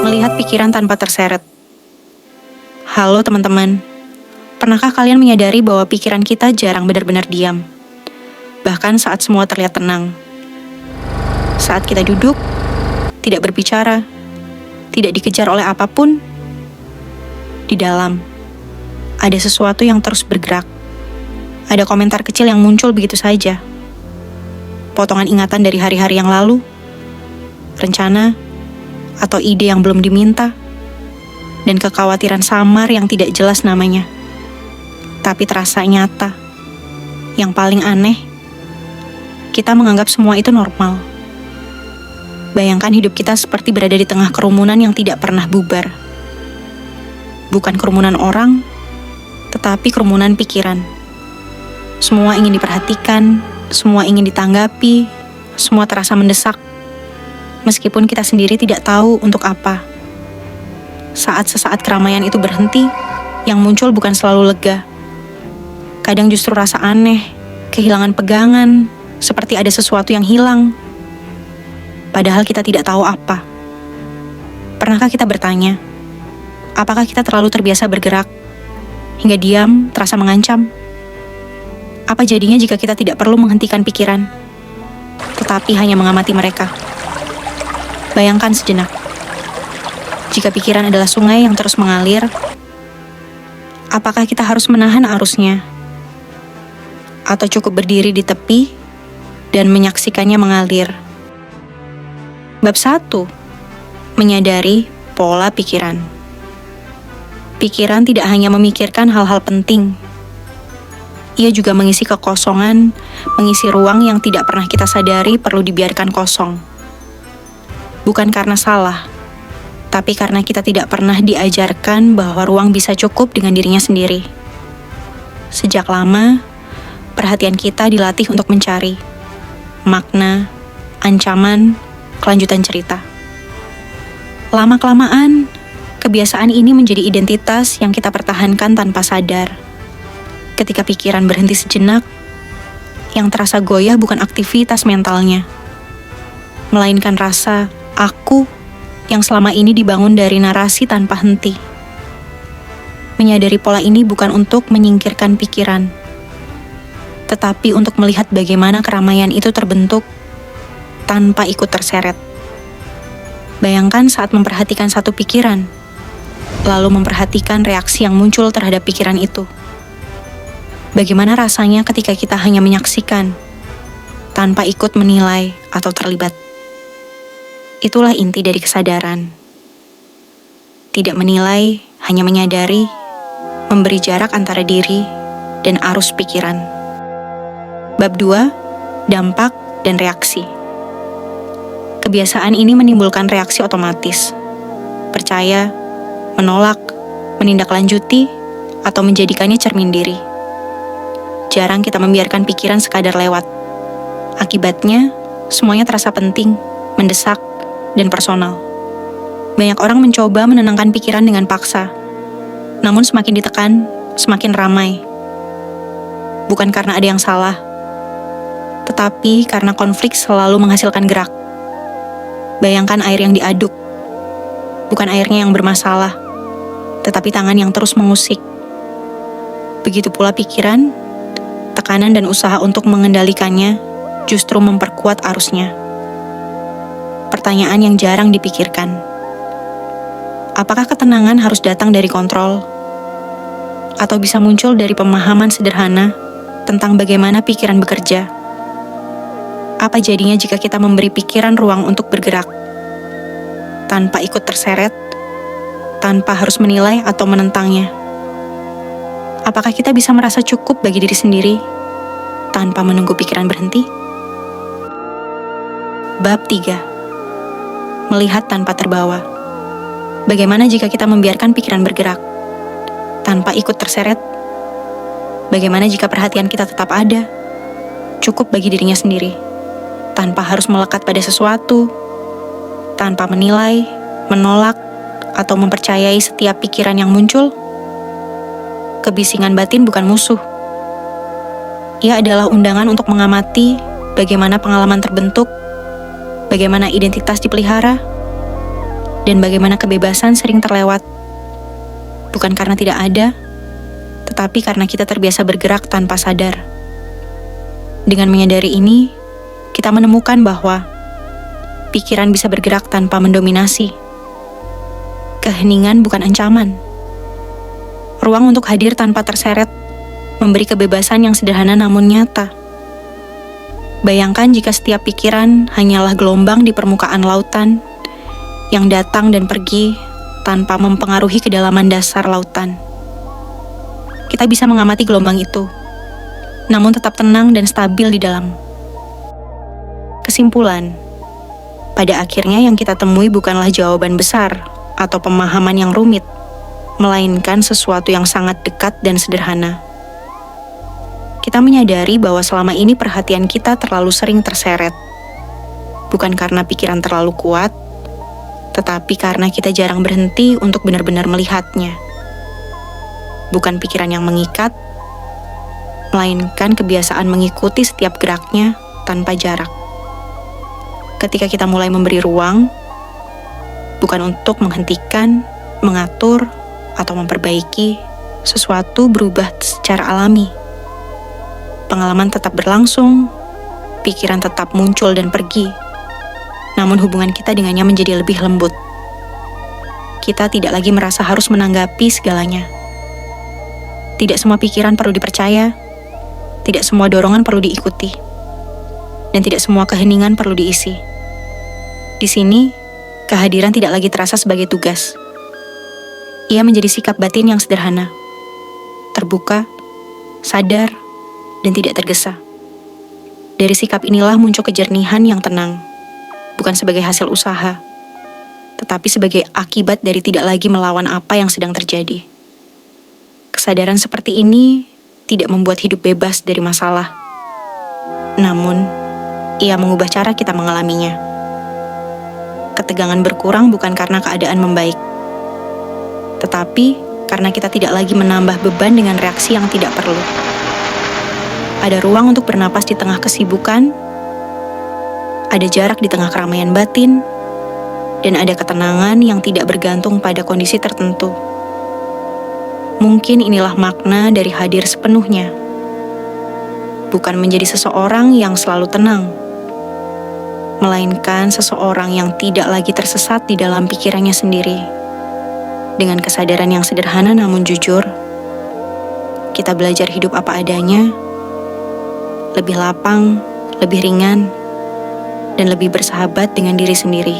Melihat pikiran tanpa terseret. Halo teman-teman, pernahkah kalian menyadari bahwa pikiran kita jarang benar-benar diam? Bahkan saat semua terlihat tenang. Saat kita duduk, tidak berbicara, tidak dikejar oleh apapun, di dalam ada sesuatu yang terus bergerak. Ada komentar kecil yang muncul begitu saja. Potongan ingatan dari hari-hari yang lalu, rencana, atau ide yang belum diminta, dan kekhawatiran samar yang tidak jelas namanya, tapi terasa nyata. Yang paling aneh, kita menganggap semua itu normal. Bayangkan hidup kita seperti berada di tengah kerumunan yang tidak pernah bubar. Bukan kerumunan orang, tetapi kerumunan pikiran. Semua ingin diperhatikan, semua ingin ditanggapi, semua terasa mendesak. Meskipun kita sendiri tidak tahu untuk apa. Saat sesaat keramaian itu berhenti, yang muncul bukan selalu lega. Kadang justru rasa aneh, kehilangan pegangan, seperti ada sesuatu yang hilang. Padahal kita tidak tahu apa. Pernahkah kita bertanya, apakah kita terlalu terbiasa bergerak, hingga diam terasa mengancam? Apa jadinya jika kita tidak perlu menghentikan pikiran, tetapi hanya mengamati mereka? Bayangkan sejenak, jika pikiran adalah sungai yang terus mengalir, apakah kita harus menahan arusnya? Atau cukup berdiri di tepi dan menyaksikannya mengalir? Bab 1. Menyadari pola pikiran. Pikiran tidak hanya memikirkan hal-hal penting. Ia juga mengisi kekosongan, mengisi ruang yang tidak pernah kita sadari perlu dibiarkan kosong. Bukan karena salah, tapi karena kita tidak pernah diajarkan bahwa ruang bisa cukup dengan dirinya sendiri. Sejak lama, perhatian kita dilatih untuk mencari makna, ancaman, kelanjutan cerita. Lama-kelamaan, kebiasaan ini menjadi identitas yang kita pertahankan tanpa sadar. Ketika pikiran berhenti sejenak, yang terasa goyah bukan aktivitas mentalnya, melainkan rasa aku yang selama ini dibangun dari narasi tanpa henti. Menyadari pola ini bukan untuk menyingkirkan pikiran, tetapi untuk melihat bagaimana keramaian itu terbentuk tanpa ikut terseret. Bayangkan saat memperhatikan satu pikiran, lalu memperhatikan reaksi yang muncul terhadap pikiran itu. Bagaimana rasanya ketika kita hanya menyaksikan, tanpa ikut menilai atau terlibat? Itulah inti dari kesadaran. Tidak menilai, hanya menyadari, memberi jarak antara diri dan arus pikiran. Bab 2. Dampak dan reaksi. Kebiasaan ini menimbulkan reaksi otomatis. Percaya, menolak, menindaklanjuti, atau menjadikannya cermin diri. Jarang kita membiarkan pikiran sekadar lewat. Akibatnya, semuanya terasa penting, mendesak, dan personal. Banyak orang mencoba menenangkan pikiran dengan paksa. Namun semakin ditekan, semakin ramai. Bukan karena ada yang salah, tetapi karena konflik selalu menghasilkan gerak. Bayangkan air yang diaduk. Bukan airnya yang bermasalah, tetapi tangan yang terus mengusik. Begitu pula pikiran, tekanan dan usaha untuk mengendalikannya justru memperkuat arusnya. Pertanyaan yang jarang dipikirkan. Apakah ketenangan harus datang dari kontrol? Atau bisa muncul dari pemahaman sederhana tentang bagaimana pikiran bekerja? Apa jadinya jika kita memberi pikiran ruang untuk bergerak? Tanpa ikut terseret, tanpa harus menilai atau menentangnya. Apakah kita bisa merasa cukup bagi diri sendiri tanpa menunggu pikiran berhenti? Bab 3. Melihat tanpa terbawa. Bagaimana jika kita membiarkan pikiran bergerak tanpa ikut terseret? Bagaimana jika perhatian kita tetap ada, cukup bagi dirinya sendiri, tanpa harus melekat pada sesuatu, tanpa menilai, menolak, atau mempercayai setiap pikiran yang muncul? Kebisingan batin bukan musuh. Ia adalah undangan untuk mengamati bagaimana pengalaman terbentuk, bagaimana identitas dipelihara, dan bagaimana kebebasan sering terlewat. Bukan karena tidak ada, tetapi karena kita terbiasa bergerak tanpa sadar. Dengan menyadari ini, kita menemukan bahwa pikiran bisa bergerak tanpa mendominasi. Keheningan bukan ancaman. Ruang untuk hadir tanpa terseret, memberi kebebasan yang sederhana namun nyata. Bayangkan jika setiap pikiran hanyalah gelombang di permukaan lautan yang datang dan pergi tanpa mempengaruhi kedalaman dasar lautan. Kita bisa mengamati gelombang itu, namun tetap tenang dan stabil di dalam. Kesimpulan, pada akhirnya yang kita temui bukanlah jawaban besar atau pemahaman yang rumit, melainkan sesuatu yang sangat dekat dan sederhana. Kita menyadari bahwa selama ini perhatian kita terlalu sering terseret. Bukan karena pikiran terlalu kuat, tetapi karena kita jarang berhenti untuk benar-benar melihatnya. Bukan pikiran yang mengikat, melainkan kebiasaan mengikuti setiap geraknya tanpa jarak. Ketika kita mulai memberi ruang, bukan untuk menghentikan, mengatur, atau memperbaiki, sesuatu berubah secara alami. Pengalaman tetap berlangsung, pikiran tetap muncul dan pergi, namun hubungan kita dengannya menjadi lebih lembut. Kita tidak lagi merasa harus menanggapi segalanya. Tidak semua pikiran perlu dipercaya, tidak semua dorongan perlu diikuti, dan tidak semua keheningan perlu diisi. Di sini, kehadiran tidak lagi terasa sebagai tugas. Ia menjadi sikap batin yang sederhana, terbuka, sadar, dan tidak tergesa. Dari sikap inilah muncul kejernihan yang tenang, bukan sebagai hasil usaha, tetapi sebagai akibat dari tidak lagi melawan apa yang sedang terjadi. Kesadaran seperti ini tidak membuat hidup bebas dari masalah, namun ia mengubah cara kita mengalaminya. Ketegangan berkurang bukan karena keadaan membaik, tetapi karena kita tidak lagi menambah beban dengan reaksi yang tidak perlu. Ada ruang untuk bernapas di tengah kesibukan, ada jarak di tengah keramaian batin, dan ada ketenangan yang tidak bergantung pada kondisi tertentu. Mungkin inilah makna dari hadir sepenuhnya. Bukan menjadi seseorang yang selalu tenang, melainkan seseorang yang tidak lagi tersesat di dalam pikirannya sendiri. Dengan kesadaran yang sederhana namun jujur, kita belajar hidup apa adanya, lebih lapang, lebih ringan, dan lebih bersahabat dengan diri sendiri.